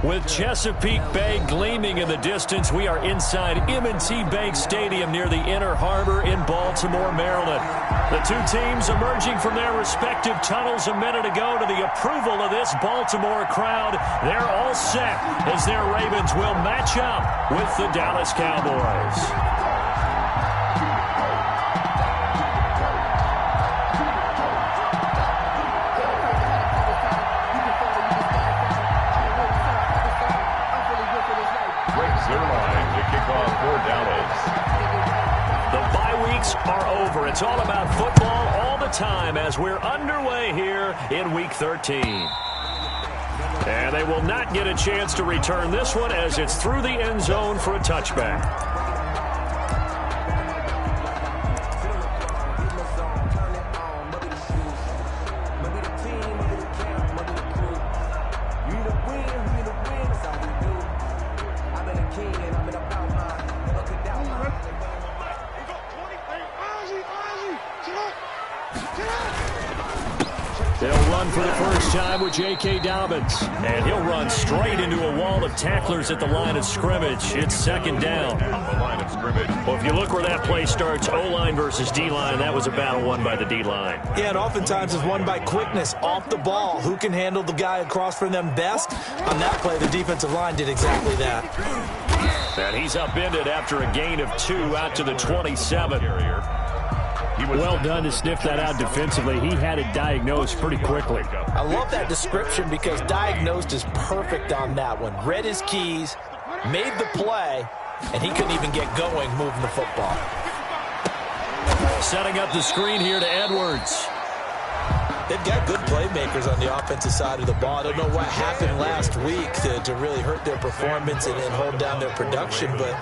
With Chesapeake Bay gleaming in the distance, we are inside M&T Bank Stadium near the Inner Harbor in Baltimore, Maryland. The two teams emerging from their respective tunnels a minute ago to the approval of this Baltimore crowd. They're all set as their Ravens will match up with the Dallas Cowboys. Over. It's all about football all the time as we're underway here in Week 13. And they will not get a chance to return this one as it's through the end zone for a touchback. For the first time with J.K. Dobbins. And he'll run straight into a wall of tacklers at the line of scrimmage. It's second down. On the line of scrimmage. Well, if you look where that play starts, O-line versus D-line, that was a battle won by the D-line. Yeah, and oftentimes it's won by quickness off the ball. Who can handle the guy across from them best? On that play, the defensive line did exactly that. And he's upended after a gain of 2 out to the 27. Well done to sniff that out defensively. He had it diagnosed pretty quickly. I love that description because diagnosed is perfect on that one. Read his keys, made the play, and he couldn't even get going moving the football. Setting up the screen here to Edwards. They've got good playmakers on the offensive side of the ball. I don't know what happened last week to really hurt their performance and hold down their production, but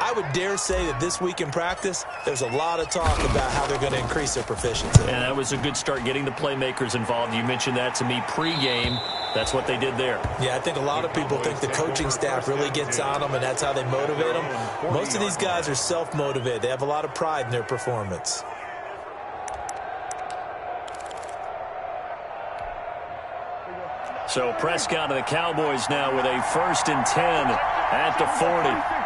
I would dare say that this week in practice, there's a lot of talk about how they're going to increase their proficiency. And that was a good start getting the playmakers involved. You mentioned that to me pregame. That's what they did there. Yeah, I think a lot of people think the coaching staff really gets on them, and that's how they motivate them. Most of these guys are self-motivated. They have a lot of pride in their performance. So Prescott of the Cowboys now with a 1st and 10 at the 40.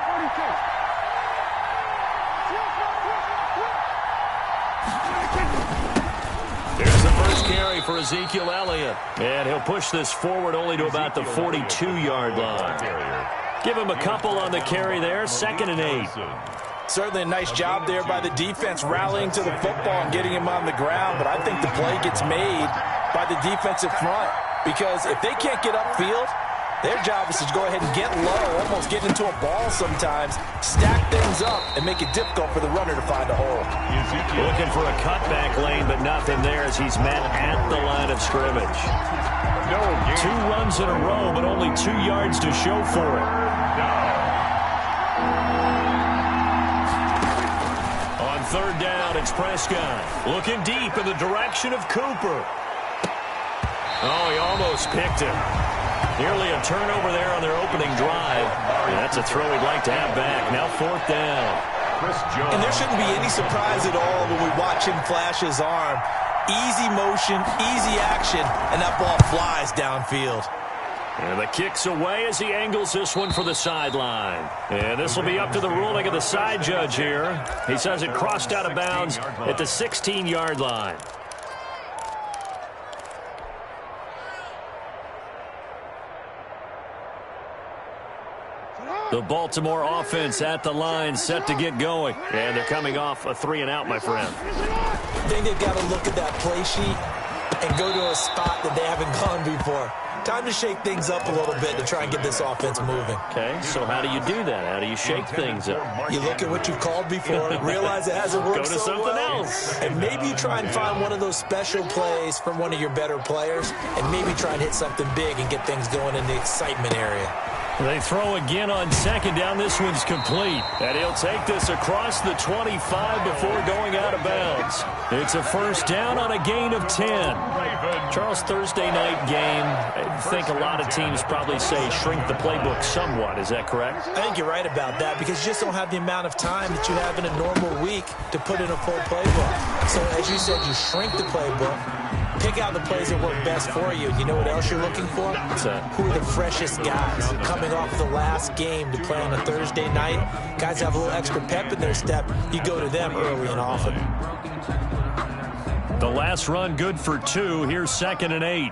Carry for Ezekiel Elliott. And he'll push this forward only to about the 42-yard line. Give him a couple on the carry there. 2nd and 8. Certainly a nice job there by the defense rallying to the football and getting him on the ground. But I think the play gets made by the defensive front. Because if they can't get upfield, their job is to go ahead and get low, almost get into a ball sometimes, stack things up, and make it difficult for the runner to find a hole. Looking for a cutback lane, but nothing there as he's met at the line of scrimmage. 2 runs in a row, but only 2 yards to show for it. On 3rd down, it's Prescott. Looking deep in the direction of Cooper. Oh, he almost picked it. Nearly a turnover there on their opening drive. That's a throw he'd like to have back. Now 4th down. And there shouldn't be any surprise at all when we watch him flash his arm. Easy motion, easy action, and that ball flies downfield. And the kick's away as he angles this one for the sideline. And this will be up to the ruling of the side judge here. He says it crossed out of bounds at the 16-yard line. The Baltimore offense at the line, set to get going. And they're coming off a 3-and-out, my friend. I think they've got to look at that play sheet and go to a spot that they haven't gone before. Time to shake things up a little bit to try and get this offense moving. Okay, so how do you do that? How do you shake things up? You look at what you've called before, realize it hasn't worked so well. Go to something else. And maybe you try and find one of those special plays from one of your better players, and maybe try and hit something big and get things going in the excitement area. They throw again on 2nd down. This one's complete. And he'll take this across the 25 before going out of bounds. It's a 1st down on a gain of 10. Charles, Thursday night game, I think a lot of teams probably say shrink the playbook somewhat. Is that correct? I think you're right about that because you just don't have the amount of time that you have in a normal week to put in a full playbook. So as you said, you shrink the playbook. Pick out the plays that work best for you. You know what else you're looking for? Who are the freshest guys coming off the last game to play on a Thursday night? Guys have a little extra pep in their step. You go to them early and often. The last run good for 2. Here's 2nd and 8.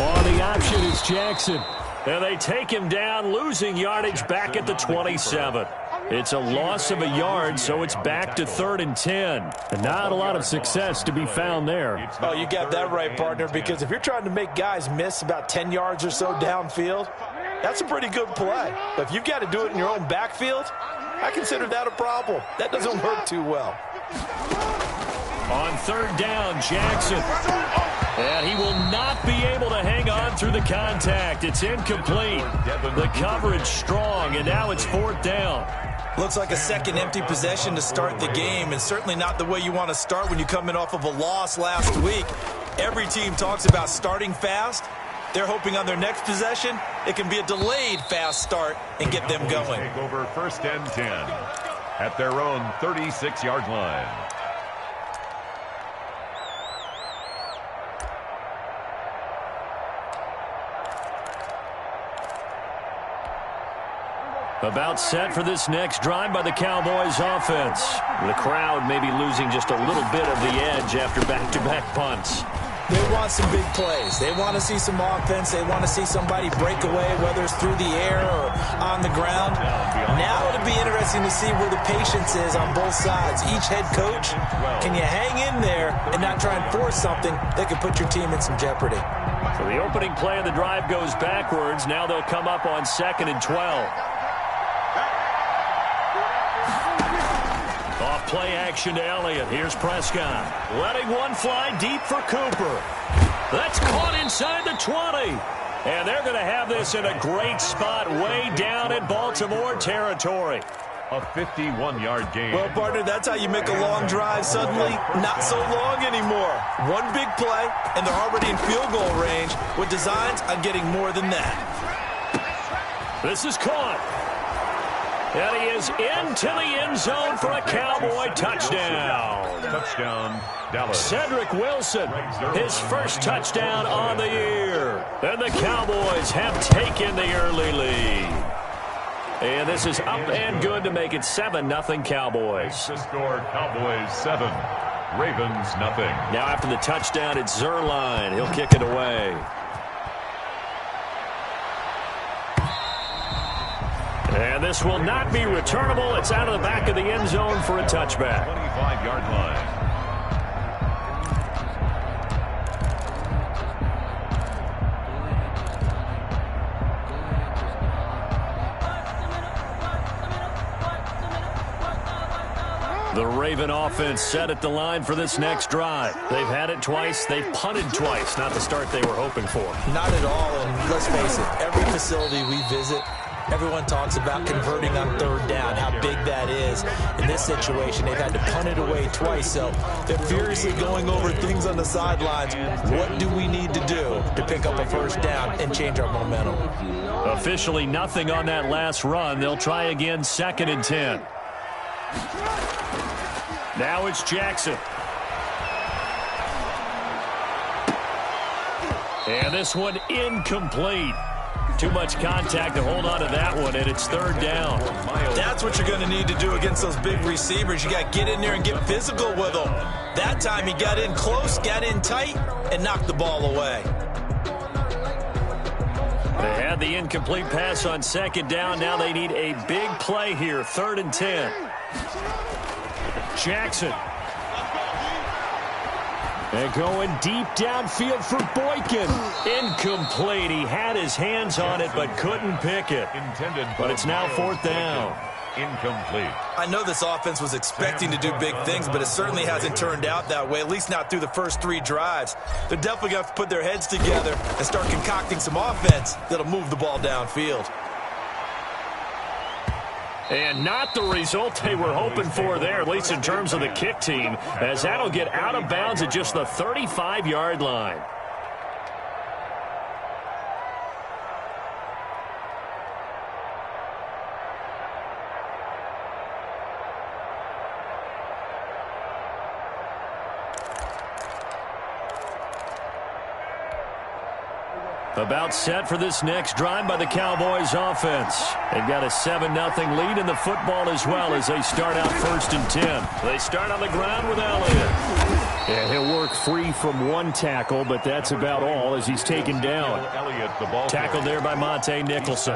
On the option is Jackson. And they take him down, losing yardage back at the 27. It's a loss of a yard, so it's back to 3rd and 10. And not a lot of success to be found there. Oh, you got that right, partner, because if you're trying to make guys miss about 10 yards or so downfield, that's a pretty good play. But if you've got to do it in your own backfield, I consider that a problem. That doesn't work too well. On 3rd down, Jackson. And he will not be able to hang on through the contact. It's incomplete. The coverage strong, and now it's 4th down. Looks like a second empty possession to start the game, and certainly not the way you want to start when you're coming off of a loss last week. Every team talks about starting fast. They're hoping on their next possession, it can be a delayed fast start and get them going. Take over 1st and 10 at their own 36-yard line. About set for this next drive by the Cowboys offense. The crowd may be losing just a little bit of the edge after back-to-back punts. They want some big plays. They want to see some offense. They want to see somebody break away, whether it's through the air or on the ground. Now it'll be interesting to see where the patience is on both sides. Each head coach, can you hang in there and not try and force something that could put your team in some jeopardy? So the opening play of the drive goes backwards. Now they'll come up on 2nd and 12. Off play action to Elliott. Here's Prescott. Letting one fly deep for Cooper. That's caught inside the 20. And they're going to have this in a great spot way down in Baltimore territory. A 51-yard gain. Well, partner, that's how you make a long drive suddenly not so long anymore. One big play, and they're already in field goal range with designs on getting more than that. This is caught. And he is into the end zone for a Cowboy touchdown. Touchdown, Dallas. Cedric Wilson, his first touchdown on the year. And the Cowboys have taken the early lead. And this is up and good to make it 7-0 Cowboys. The score, Cowboys 7, Ravens nothing. Now after the touchdown, it's Zerline. He'll kick it away. And this will not be returnable. It's out of the back of the end zone for a touchback. 25-yard line. The Raven offense set at the line for this next drive. They've had it twice. They've punted twice. Not the start they were hoping for. Not at all, and let's face it, every facility we visit, everyone talks about converting on 3rd down, how big that is. In this situation, they've had to punt it away twice, so they're furiously going over things on the sidelines. What do we need to do to pick up a 1st down and change our momentum? Officially nothing on that last run. They'll try again 2nd and 10. Now it's Jackson. And this one incomplete. Too much contact to hold on to that one, and it's 3rd down. That's what you're going to need to do against those big receivers. You got to get in there and get physical with them. That time he got in close, got in tight, and knocked the ball away. They had the incomplete pass on 2nd down. Now they need a big play here, 3rd and 10. Jackson. And going deep downfield for Boykin. Incomplete. He had his hands on it but couldn't pick it. But it's now 4th down. Incomplete. I know this offense was expecting to do big things, but it certainly hasn't turned out that way, at least not through the first 3 drives. They're definitely going to have to put their heads together and start concocting some offense that'll move the ball downfield. And not the result they were hoping for there, at least in terms of the kick team, as that'll get out of bounds at just the 35-yard line. About set for this next drive by the Cowboys offense. They've got a 7-0 lead in the football as well as they start out 1st and 10. They start on the ground with Elliott. Yeah, he'll work free from one tackle, but that's about all as he's taken down. Tackled there by Monte Nicholson.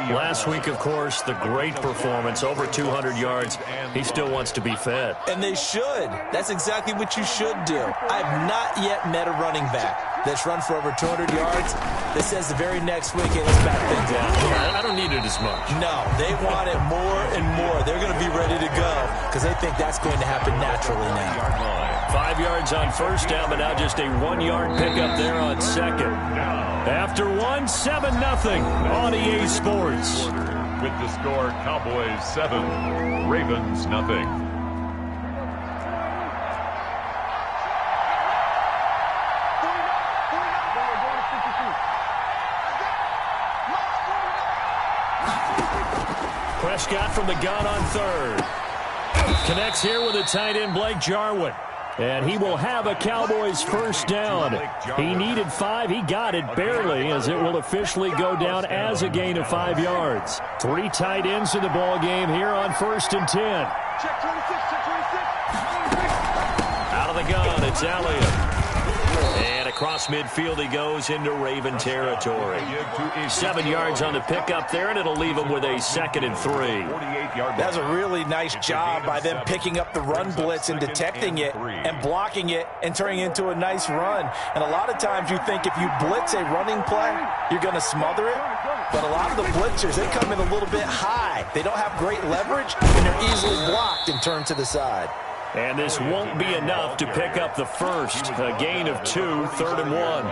Last week, of course, the great performance, over 200 yards. He still wants to be fed. And they should. That's exactly what you should do. I have not yet met a running back that's run for over 200 yards that says the very next week, hey, let's back things out. I don't need it as much. No, they want it more and more. They're going to be ready to go because they think that's going to happen naturally now. 5 yards on 1st down, but now just a 1-yard pickup there on 2nd. After 7-0 on EA Sports. With the score, Cowboys 7, Ravens nothing. Prescott from the gun on 3rd. Connects here with a tight end, Blake Jarwin. And he will have a Cowboys 1st down. He needed 5. He got it barely as it will officially go down as a gain of 5 yards. 3 tight ends in the ball game here on 1st and 10. Out of the gun, it's Elliott. And across midfield he goes into Raven territory. 7 yards on the pickup there, and it'll leave him with a 2nd and 3. That's a really nice job by them picking up the run blitz and detecting it and blocking it and turning it into a nice run. And a lot of times you think if you blitz a running play, you're going to smother it. But a lot of the blitzers, they come in a little bit high. They don't have great leverage, and they're easily blocked and turned to the side. And this won't be enough to pick up the 1st. A gain of 2, 3rd and 1.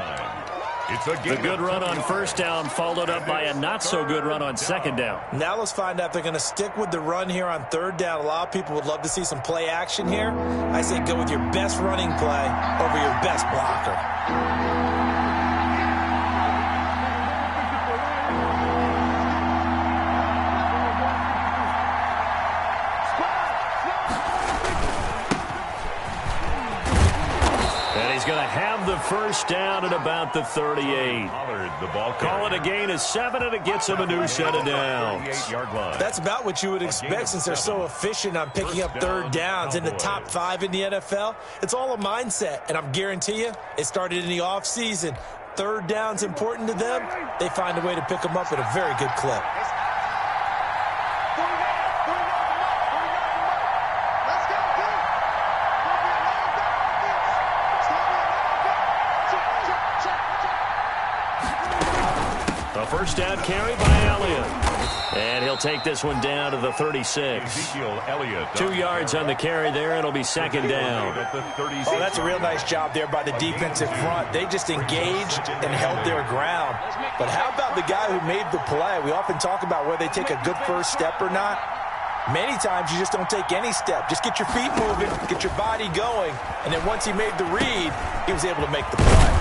The good run on 1st down followed up by a not-so-good run on 2nd down. Now let's find out if they're going to stick with the run here on 3rd down. A lot of people would love to see some play action here. I say go with your best running play over your best blocker. Going to have the 1st down at about the 38. Call it a gain of 7, and it gets him a new set of downs. That's about what you would expect since they're so efficient on picking up 3rd downs in the top 5 in the NFL. It's all a mindset, and I'm guarantee you it started in the offseason. 3rd down's important to them. They find a way to pick them up at a very good clip. A 1st down carry by Elliott. And he'll take this one down to the 36. 2 yards on the carry there. It'll be 2nd down. Oh, that's a real nice job there by the defensive front. They just engaged and held their ground. But how about the guy who made the play? We often talk about whether they take a good 1st step or not. Many times you just don't take any step. Just get your feet moving, get your body going, and then once he made the read, he was able to make the play.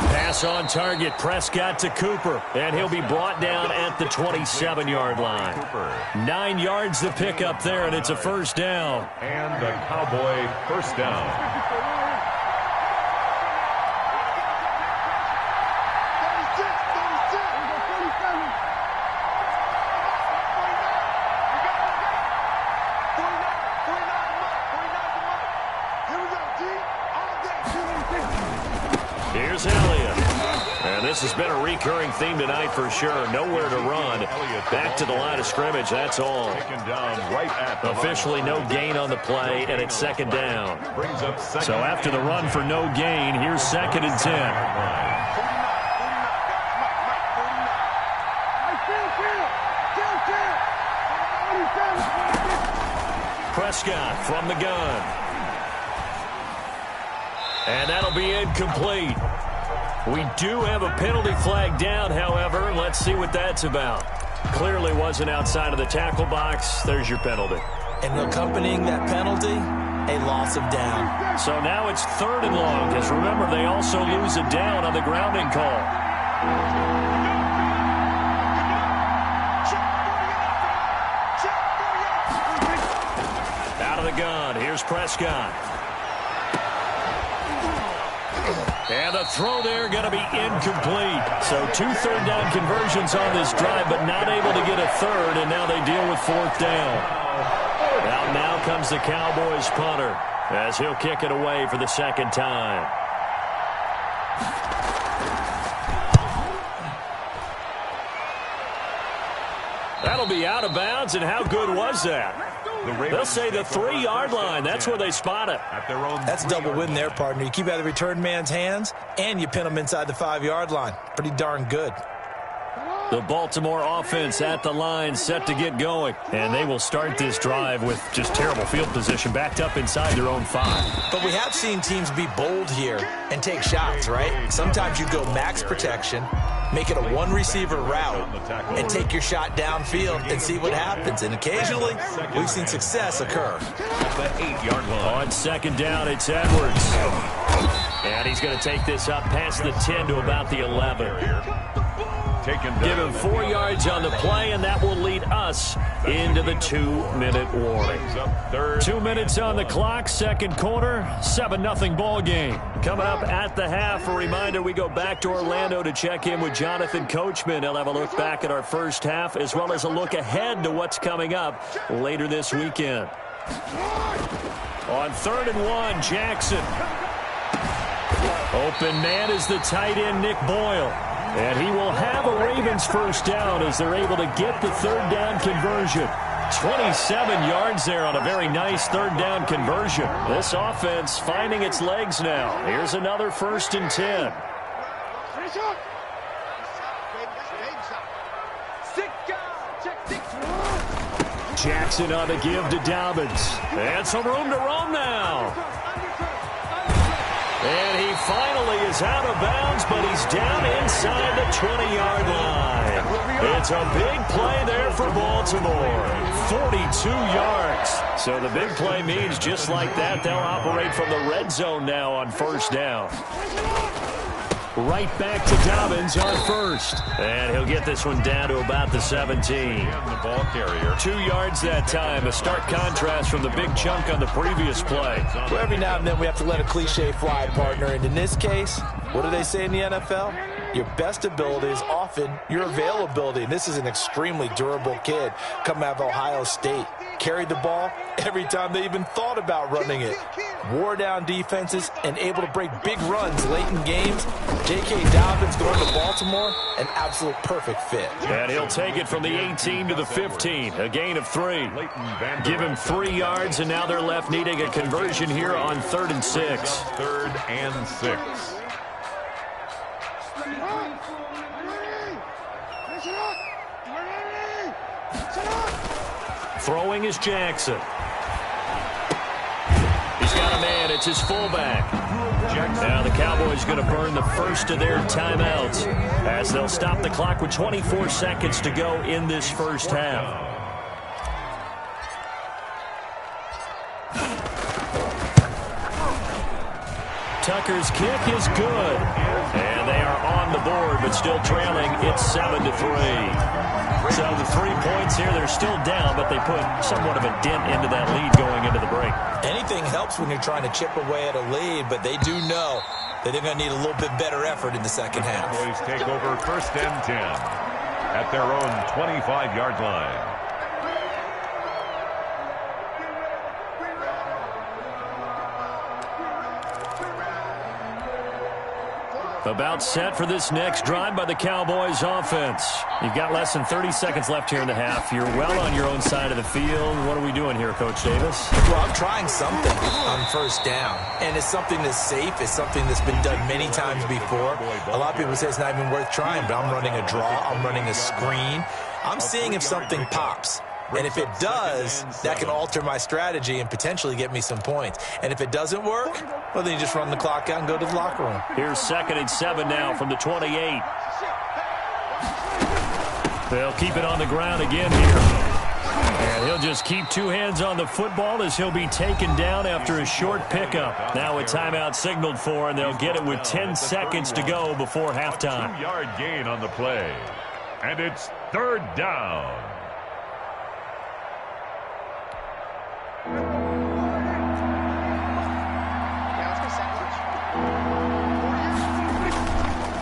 Pass on target, Prescott to Cooper, and he'll be brought down at the 27-yard line. 9 yards to pick up there, and it's a 1st down. And the Cowboy 1st down. Here's Elliott. And this has been a recurring theme tonight for sure. Nowhere to run. Back to the line of scrimmage, that's all. Officially no gain on the play, and it's 2nd down. So after the run for no gain, here's 2nd and 10. Prescott from the gun. And that'll be incomplete. We do have a penalty flag down, however. Let's see what that's about. Clearly wasn't outside of the tackle box. There's your penalty. And accompanying that penalty, a loss of down. So now it's 3rd and long, because remember, they also lose a down on the grounding call. Out of the gun, here's Prescott. And the throw there going to be incomplete. So 2 third-down conversions on this drive, but not able to get a third, and now they deal with 4th down. Now comes the Cowboys punter as he'll kick it away for the 2nd time. That'll be out of bounds, and how good was that? They'll say the 3-yard line. That's where they spot it. That's a double win there, partner. You keep out of the return man's hands, and you pin him inside the 5-yard line. Pretty darn good. The Baltimore offense at the line, set to get going. And they will start this drive with just terrible field position, backed up inside their own 5. But we have seen teams be bold here and take shots, right? Sometimes you go max protection, make it a 1-receiver route, and take your shot downfield and see what happens. And occasionally, we've seen success occur. At the 8-yard line. On 2nd down, it's Edwards. And he's going to take this up past the 10 to about the 11. Give him 4 yards on the play, and that will lead us into the 2-minute warning. 2 minutes on the clock, 2nd quarter, 7-0 ball game. Coming up at the half, a reminder we go back to Orlando to check in with Jonathan Coachman. He'll have a look back at our first half, as well as a look ahead to what's coming up later this weekend. On 3rd and 1, Jackson. Open man is the tight end, Nick Boyle. And he will have a Ravens 1st down as they're able to get the 3rd down conversion. 27 yards there on a very nice 3rd down conversion. This offense finding its legs now. Here's another 1st and 10. Jackson on the give to Dobbins. And some room to roam now. And he finally is out of bounds, but he's down inside the 20-yard line. It's a big play there for Baltimore. 42 yards. So the big play means just like that, they'll operate from the red zone now on 1st down. Right back to Dobbins on 1st. And he'll get this one down to about the 17. The ball carrier. 2 yards that time. A stark contrast from the big chunk on the previous play. Well, every now and then we have to let a cliche fly, partner. And in this case, what do they say in the NFL? Your best ability is often your availability. And this is an extremely durable kid coming out of Ohio State. Carried the ball every time they even thought about running it. Wore down defenses and able to break big runs late in games. J.K. Dobbins going to Baltimore, an absolute perfect fit. And he'll take it from the 18 to the 15, a gain of 3. Give him 3 yards, and now they're left needing a conversion here on 3rd and 6. 3rd and 6. Throwing is Jackson. He's got a man. It's his fullback. Now the Cowboys going to burn the first of their timeouts as they'll stop the clock with 24 seconds to go in this 1st half. Tucker's kick is good. And they are on the board, but still trailing. It's 7-3. So the 3 points here, they're still down, but they put somewhat of a dent into that lead going into the break. Anything helps when you're trying to chip away at a lead, but they do know that they're going to need a little bit better effort in the 2nd half. Cowboys take over 1st and 10 at their own 25-yard line. About set for this next drive by the Cowboys offense. You've got less than 30 seconds left here in the half. You're well on your own side of the field. What are we doing here, Coach Davis? Well, I'm trying something on 1st down. And it's something that's safe. It's something that's been done many times before. A lot of people say it's not even worth trying, but I'm running a draw. I'm running a screen. I'm seeing if something pops. And if it does, that can alter my strategy and potentially get me some points. And if it doesn't work, well, then you just run the clock out and go to the locker room. Here's 2nd and 7 now from the 28. They'll keep it on the ground again here. And he'll just keep 2 hands on the football as he'll be taken down after a short pickup. Now a timeout signaled for, and they'll get it with 10 seconds to go before halftime. 2-yard gain on the play. And it's 3rd down.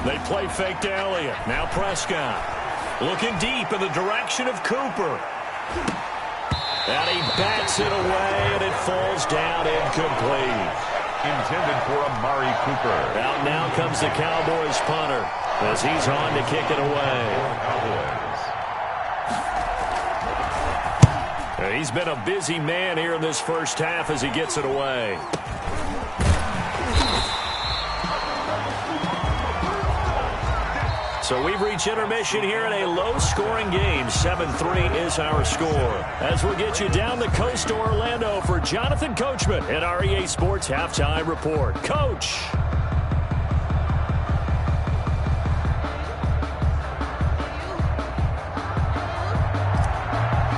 They play fake to Elliott. Now Prescott. Looking deep in the direction of Cooper. And he bats it away, and it falls down incomplete. Intended for Amari Cooper. Out now comes the Cowboys punter as he's on to kick it away. He's been a busy man here in this first half as he gets it away. So we've reached intermission here in a low-scoring game. 7-3 is our score. As we'll get you down the coast to Orlando for Jonathan Coachman at our EA Sports Halftime Report. Coach.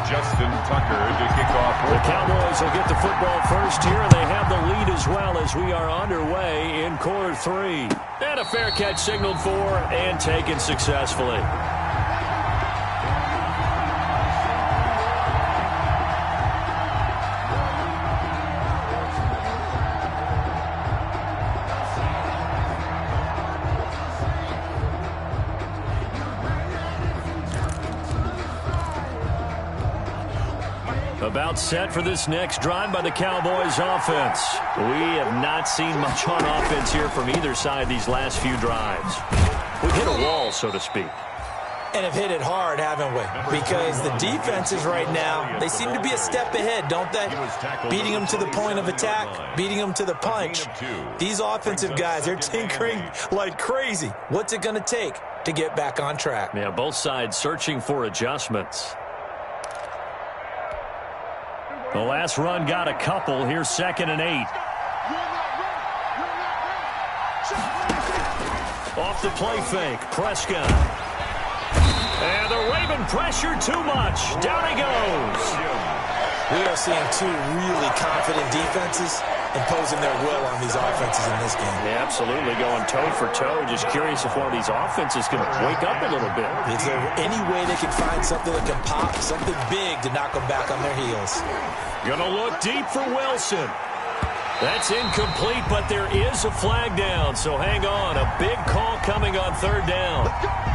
Justin Tucker to kick off. The Cowboys will get the football first here, and they have the lead as well as we are underway in quarter 3. And a fair catch signaled for and taken successfully. About set for this next drive by the Cowboys offense. We have not seen much on offense here from either side these last few drives. We've hit a wall, so to speak. And have hit it hard, haven't we? Because the defenses right now, they seem to be a step ahead, don't they? Beating them to the point of attack, beating them to the punch. These offensive guys, they're tinkering like crazy. What's it going to take to get back on track? Yeah, both sides searching for adjustments. The last run got a couple. Here's 2nd and 8. Off the play fake. Prescott. And the Raven pressure too much. Down he goes. We are seeing two really confident defenses imposing their will on these offenses in this game. Yeah, absolutely, going toe for toe. Just curious if one of these offenses can wake up a little bit. Is there any way they can find something that can pop, something big to knock them back on their heels? Gonna look deep for Wilson. That's incomplete, but there is a flag down, so hang on. A big call coming on 3rd down.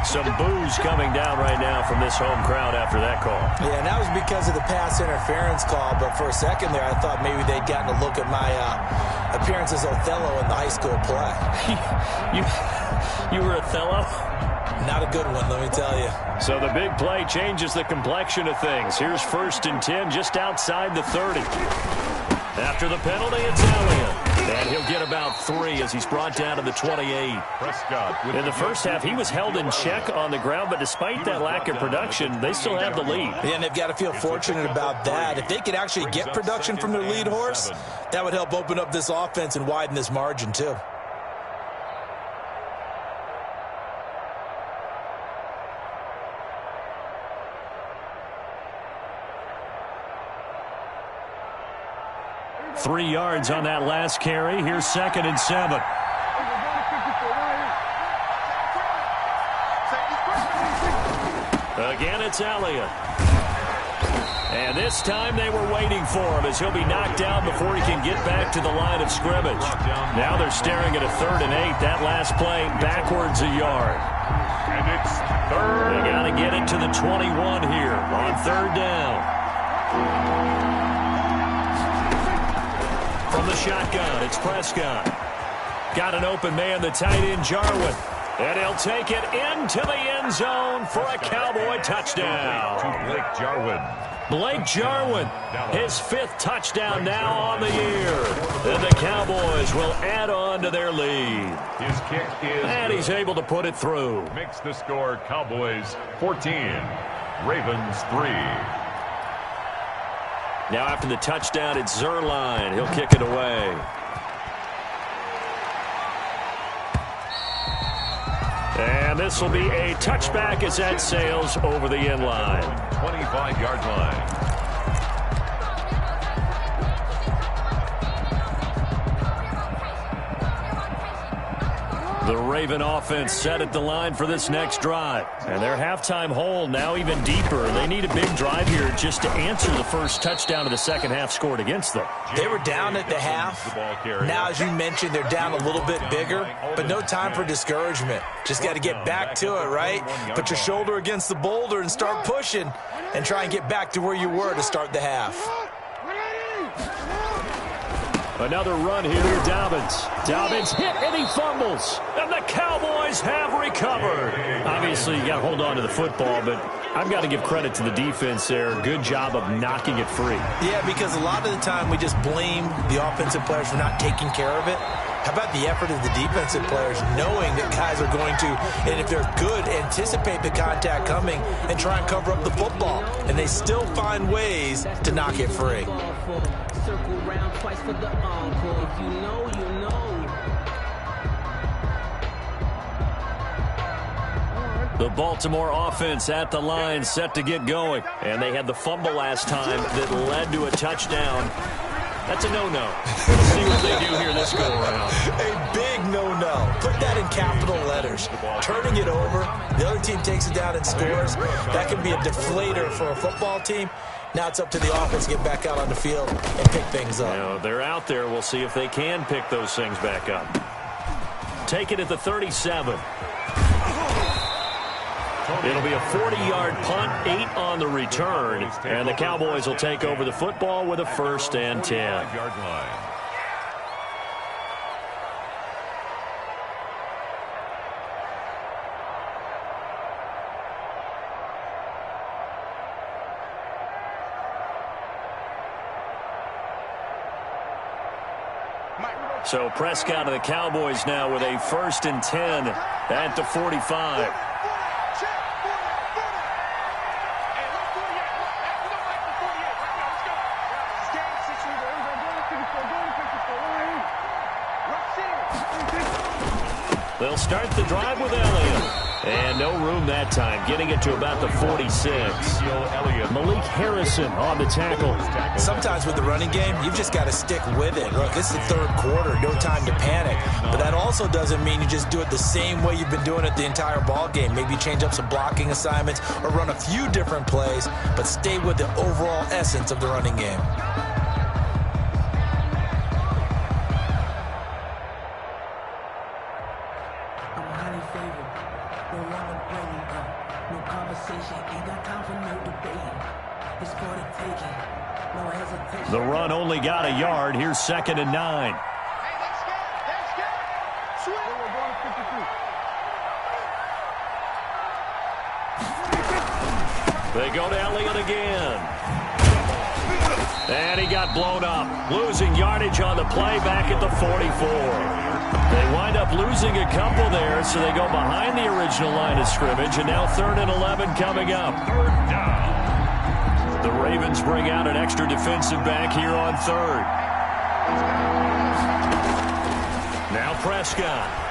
Some boos coming down right now from this home crowd after that call. Yeah, and that was because of the pass interference call, but for a second there, I thought maybe they'd gotten a look at my appearance as Othello in the high school play. You were Othello? Not a good one, let me tell you. So the big play changes the complexion of things. Here's 1st and 10 just outside the 30. After the penalty, it's Elliott. And he'll get about 3 as he's brought down to the 28. Prescott. In the first half, he was held in check on the ground, but despite that lack of production, they still have the lead. Yeah, and they've got to feel fortunate about that. If they could actually get production from their lead horse, that would help open up this offense and widen this margin too. Three yards on that last carry. Here's 2nd and 7. Again, it's Elliott. And this time they were waiting for him as he'll be knocked down before he can get back to the line of scrimmage. Now they're staring at a 3rd and 8. That last play backwards a yard. And it's 3rd. They got to get it to the 21 here on 3rd down. From the shotgun, it's Prescott. Got an open man, the tight end, Jarwin. And he'll take it into the end zone for a Cowboy touchdown. To Blake Jarwin. Blake Jarwin, his 5th touchdown now on the year. And the Cowboys will add on to their lead. His kick is and he's able to put it through. Makes the score Cowboys 14, Ravens 3. Now after the touchdown, it's Zerline. He'll kick it away. And this will be a touchback as that sails over the end line. 25-yard line. The Raven offense set at the line for this next drive. And their halftime hole now even deeper. They need a big drive here just to answer the first touchdown of the second half scored against them. They were down at the half. Now, as you mentioned, they're down a little bit bigger, but no time for discouragement. Just got to get back to it, right? Put your shoulder against the boulder and start pushing and try and get back to where you were to start the half. Another run here to Dobbins. Dobbins hit and he fumbles. And the Cowboys have recovered. Obviously, you got to hold on to the football, but I've got to give credit to the defense there. Good job of knocking it free. Yeah, because a lot of the time we just blame the offensive players for not taking care of it. How about the effort of the defensive players knowing that guys are going to, and if they're good, anticipate the contact coming and try and cover up the football. And they still find ways to knock it free. Circle round twice for the encore. If you know, you know. The Baltimore offense at the line set to get going. And they had the fumble last time that led to a touchdown. That's a no-no. We'll see what they do here this go-around. A big no-no. Put that in capital letters. Turning it over, the other team takes it down and scores. That can be a deflator for a football team. Now it's up to the offense to get back out on the field and pick things up. You know, they're out there. We'll see if they can pick those things back up. Take it at the 37. It'll be a 40-yard punt, 8 on the return, and the Cowboys will take over the football with a 1st and 10. So Prescott and the Cowboys now with a 1st and 10 at the 45. They'll start the drive with Elliott. And no room that time, getting it to about the 46. Malik Harrison on the tackle. Sometimes with the running game, you've just got to stick with it. Look, this is the third quarter, no time to panic. But that also doesn't mean you just do it the same way you've been doing it the entire ball game. Maybe change up some blocking assignments or run a few different plays, but stay with the overall essence of the running game. The run only got a yard. Here's 2nd and 9. They go to Elliott again. And he got blown up. Losing yardage on the play back at the 44. They wind up losing a couple there, so they go behind the original line of scrimmage, and now 3rd and 11 coming up. The Ravens bring out an extra defensive back here on 3rd. Now Prescott.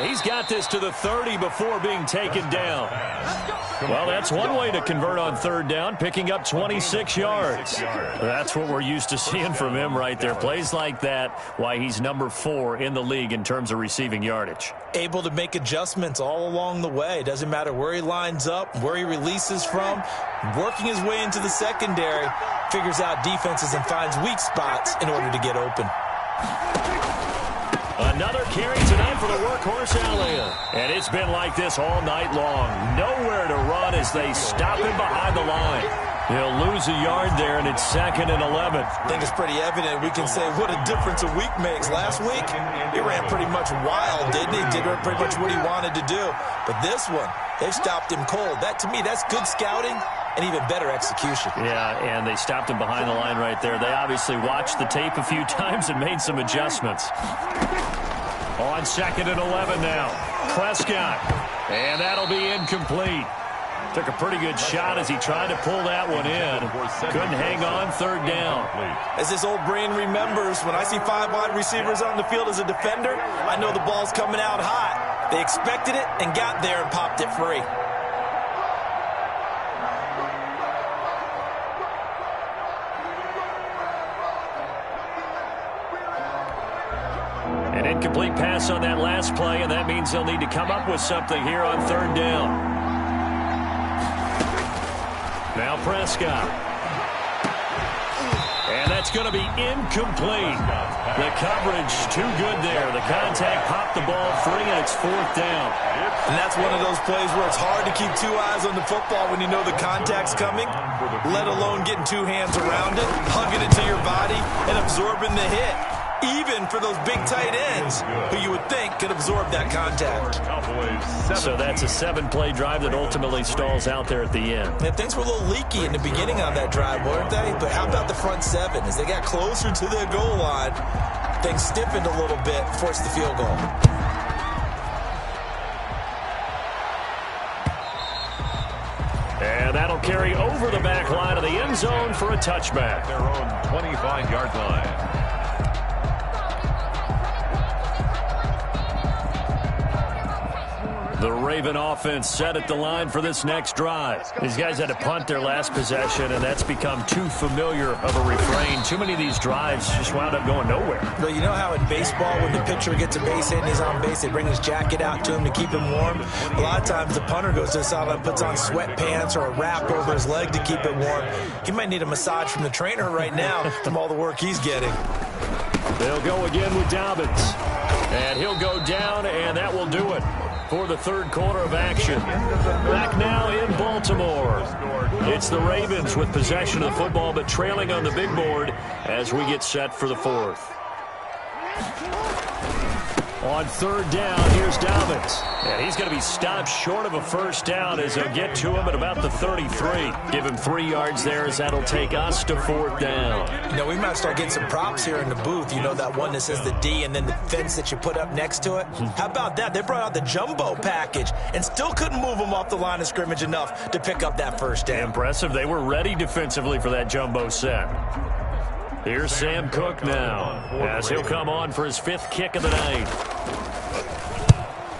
He's got this to the 30 before being taken down. Well, that's one way to convert on 3rd down, picking up 26 yards. That's what we're used to seeing from him right there. Plays like that, why he's number 4 in the league in terms of receiving yardage. Able to make adjustments all along the way. Doesn't matter where he lines up, where he releases from. Working his way into the secondary, figures out defenses and finds weak spots in order to get open. Another carry tonight for the workhorse Elliott. And it's been like this all night long. Nowhere to run as they stop him behind the line. He'll lose a yard there, and it's 2nd and 11. I think it's pretty evident. We can say what a difference a week makes. Last week, he ran pretty much wild, didn't he? Did pretty much what he wanted to do. But this one, they've stopped him cold. That, to me, that's good scouting and even better execution. Yeah, and they stopped him behind the line right there. They obviously watched the tape a few times and made some adjustments. On 2nd and 11 now. Prescott. And that'll be incomplete. Took a pretty good shot as he tried to pull that one in. Couldn't hang on 3rd down. As this old brain remembers, when I see 5 wide receivers on the field as a defender, I know the ball's coming out hot. They expected it and got there and popped it free. An incomplete pass on that last play, and that means they'll need to come up with something here on third down. Now Prescott. And that's going to be incomplete. The coverage too good there. The contact popped the ball free, and it's fourth down. And that's one of those plays where it's hard to keep two eyes on the football when you know the contact's coming, let alone getting two hands around it, hugging it to your body, and absorbing the hit. Even for those big tight ends who you would think could absorb that contact. So that's a 7-play drive that ultimately stalls out there at the end. And things were a little leaky in the beginning on that drive, weren't they? But how about the front seven? As they got closer to the goal line, things stiffened a little bit, forced the field goal. And that'll carry over the back line of the end zone for a touchback. Their own 25-yard line. The Raven offense set at the line for this next drive. These guys had to punt their last possession, and that's become too familiar of a refrain. Too many of these drives just wound up going nowhere. But you know how in baseball, when the pitcher gets a base hit and he's on base, they bring his jacket out to him to keep him warm? A lot of times the punter goes to the sideline and puts on sweatpants or a wrap over his leg to keep it warm. He might need a massage from the trainer right now from all the work he's getting. They'll go again with Dobbins. And he'll go down, and that will do it for the third quarter of action. Back now in Baltimore. It's the Ravens with possession of the football, but trailing on the big board as we get set for the fourth. On third down, here's Dobbins. And he's going to be stopped short of a first down as they'll get to him at about the 33. Give him 3 yards there as that'll take us to fourth down. You know, we might start getting some props here in the booth. You know, that one that says the D and then the fence that you put up next to it? How about that? They brought out the jumbo package and still couldn't move them off the line of scrimmage enough to pick up that first down. Impressive. They were ready defensively for that jumbo set. Here's Sam Cook now as he'll come on for his 5th kick of the night.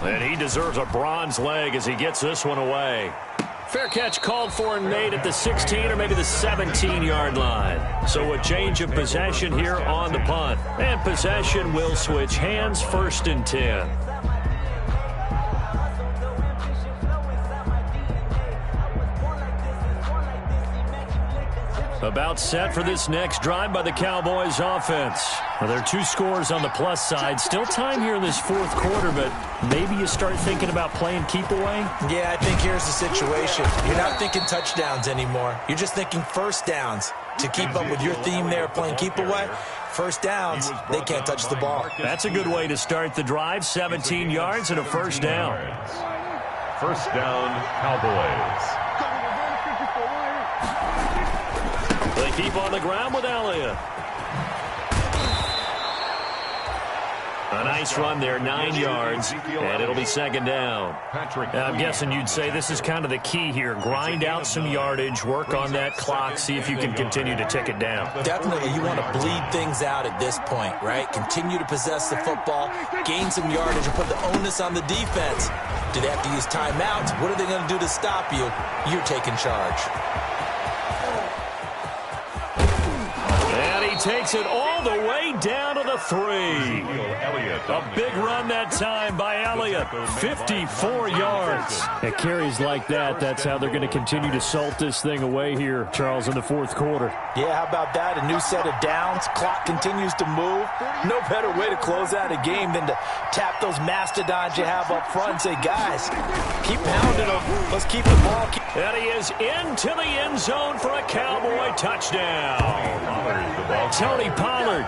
And he deserves a bronze leg as he gets this one away. Fair catch called for and made at the 16 or maybe the 17-yard line. So a change of possession here on the punt. And possession will switch hands, 1st and 10. About set for this next drive by the Cowboys offense. Well, there are 2 scores on the plus side. Still time here in this fourth quarter, but maybe you start thinking about playing keep away? Yeah, I think here's the situation. You're not thinking touchdowns anymore. You're just thinking first downs. To keep up with your theme there, playing keep away, first downs, they can't touch the ball. That's a good way to start the drive. 17 yards and a first down. First down, Cowboys. They keep on the ground with Elliott. A nice run there, 9 yards, and it'll be 2nd down. Now, I'm guessing you'd say this is kind of the key here. Grind out some yardage, work on that clock, see if you can continue to tick it down. Definitely, you want to bleed things out at this point, right? Continue to possess the football, gain some yardage, and put the onus on the defense. Do they have to use timeouts? What are they going to do to stop you? You're taking charge. And he takes it all the way down to the 3. A big run that time by Elliott. 54 yards. At carries like that, that's how they're going to continue to salt this thing away here, Charles, in the fourth quarter. Yeah, how about that? A new set of downs. Clock continues to move. No better way to close out a game than to tap those mastodons you have up front and say, guys, keep pounding them. Let's keep the ball. And he is into the end zone for a Cowboy touchdown. Tony Pollard,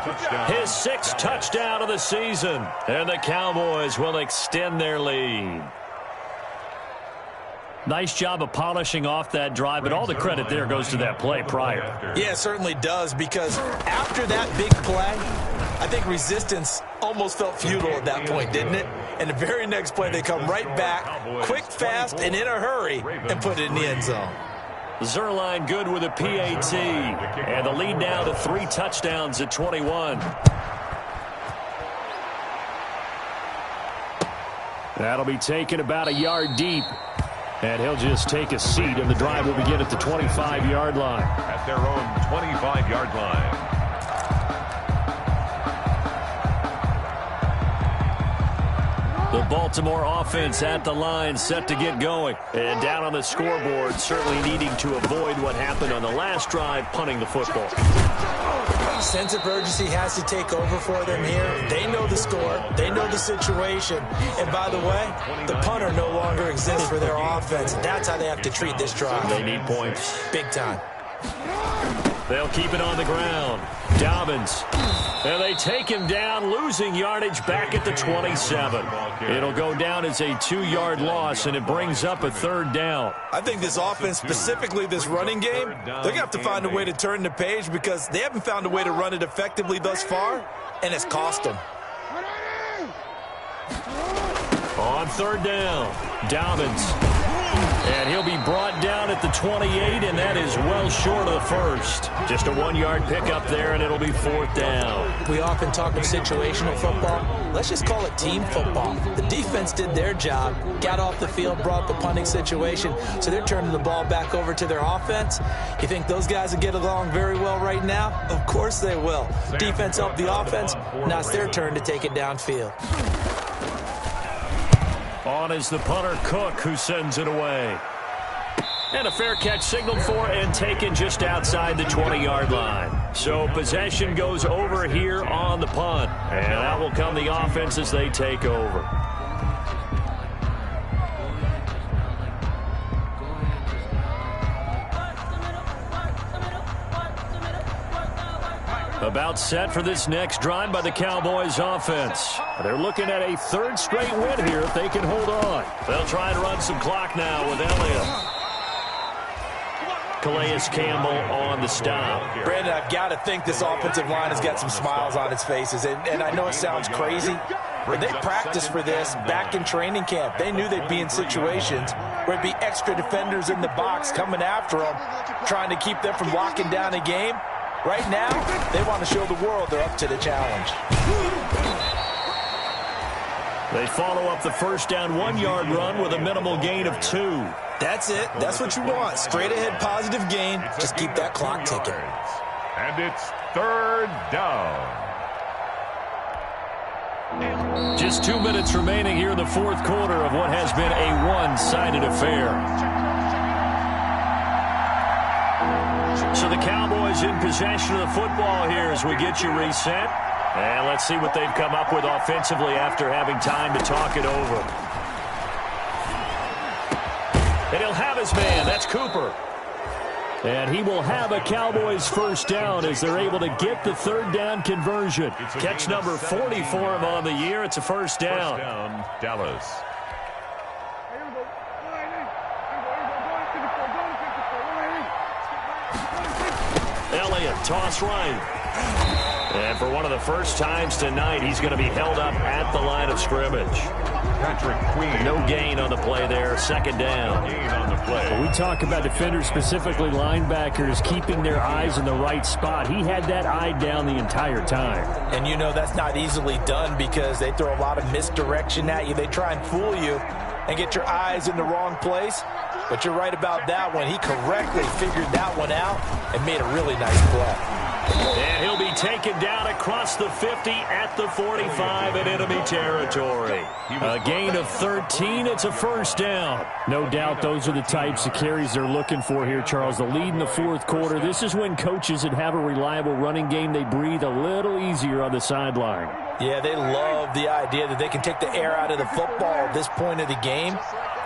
his 6th touchdown of the season. And the Cowboys will extend their lead. Nice job of polishing off that drive, but all the credit there goes to that play prior. Yeah, it certainly does, because after that big play, I think resistance almost felt futile at that point, didn't it? And the very next play, they come right back, quick, fast, and in a hurry, and put it in the end zone. Zerline good with a PAT, and the lead now to 3 touchdowns at 21. That'll be taken about a yard deep. And he'll just take a seat, and the drive will begin at the 25-yard line. At their own 25-yard line. The Baltimore offense at the line, set to get going. And down on the scoreboard, certainly needing to avoid what happened on the last drive, punting the football. Sense of urgency has to take over for them here. They know the score. They know the situation. And by the way, the punter no longer exists for their offense. That's how they have to treat this drive. They need points. Big time. They'll keep it on the ground. Dobbins. And they take him down, losing yardage back at the 27. It'll go down as a 2-yard loss, and it brings up a 3rd down. I think this offense, specifically this running game, they're going to have to find a way to turn the page because they haven't found a way to run it effectively thus far, and it's cost them. On 3rd down, Dobbins. And he'll be brought down at the 28, and that is well short of the first. Just a 1-yard pickup there, and it'll be 4th down. We often talk of situational football. Let's just call it team football. The defense did their job, got off the field, brought the punting situation, so they're turning the ball back over to their offense. You think those guys will get along very well right now? Of course they will. Defense helped the offense. Now it's their turn to take it downfield. On is the punter, Cook, who sends it away. And a fair catch signaled for and taken just outside the 20-yard line. So possession goes over here on the punt. And that will come the offense as they take over. About set for this next drive by the Cowboys offense. They're looking at a 3rd straight win here if they can hold on. They'll try and run some clock now with Elliott. Calais Campbell on the stop. Brandon, I've got to think this offensive line has got some smiles on its faces. And I know it sounds crazy, but they practiced for this back in training camp. They knew they'd be in situations where it'd be extra defenders in the box coming after them, trying to keep them from locking down a game. Right now, they want to show the world they're up to the challenge. They follow up the 1st down 1-yard run with a minimal gain of 2. That's it. That's what you want. Straight ahead positive gain. Just keep that clock ticking. And it's 3rd down. Just 2 minutes remaining here in the 4th quarter of what has been a one-sided affair. So the Cowboys in possession of the football here as we get you reset. And let's see what they've come up with offensively after having time to talk it over. And he'll have his man. That's Cooper. And he will have a Cowboys 1st down as they're able to get the 3rd down conversion. Catch number 40 for him on the year. It's a 1st down. 1st down, Dallas. Elliott, toss right. And for one of the first times tonight, he's going to be held up at the line of scrimmage. Patrick Queen. No gain on the play there. 2nd down. Gain on the play. When we talk about defenders, specifically linebackers, keeping their eyes in the right spot. He had that eye down the entire time. And you know that's not easily done because they throw a lot of misdirection at you. They try and fool you and get your eyes in the wrong place. But you're right about that one. He correctly figured that one out and made a really nice play. And he'll be taken down across the 50 at the 45 in enemy territory. A gain of 13. It's a 1st down. No doubt those are the types of carries they're looking for here, Charles. The lead in the 4th quarter. This is when coaches that have a reliable running game, they breathe a little easier on the sideline. Yeah, they love the idea that they can take the air out of the football at this point of the game.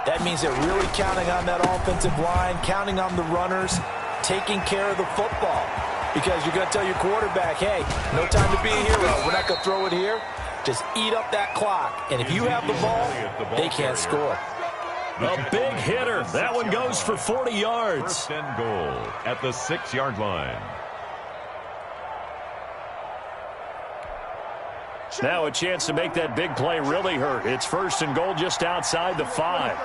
That means they're really counting on that offensive line, counting on the runners, taking care of the football. Because you're going to tell your quarterback, hey, no time to be a hero. We're not going to throw it here. Just eat up that clock. And if you have the ball, they can't score. A big hitter. That one goes for 40 yards. 1st and goal at the 6-yard line. Now a chance to make that big play really hurt. It's 1st and goal just outside the 5.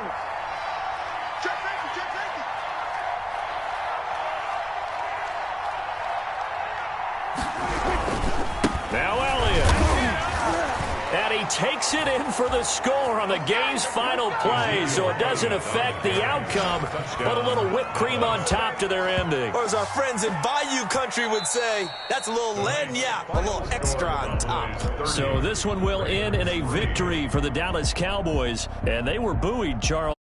Now Elliott. And he takes it in for the score on the game's final play, so it doesn't affect the outcome, but a little whipped cream on top to their ending. Or as our friends in Bayou Country would say, that's a little lagniappe, a little extra on top. So this one will end in a victory for the Dallas Cowboys, and they were buoyed, Charles.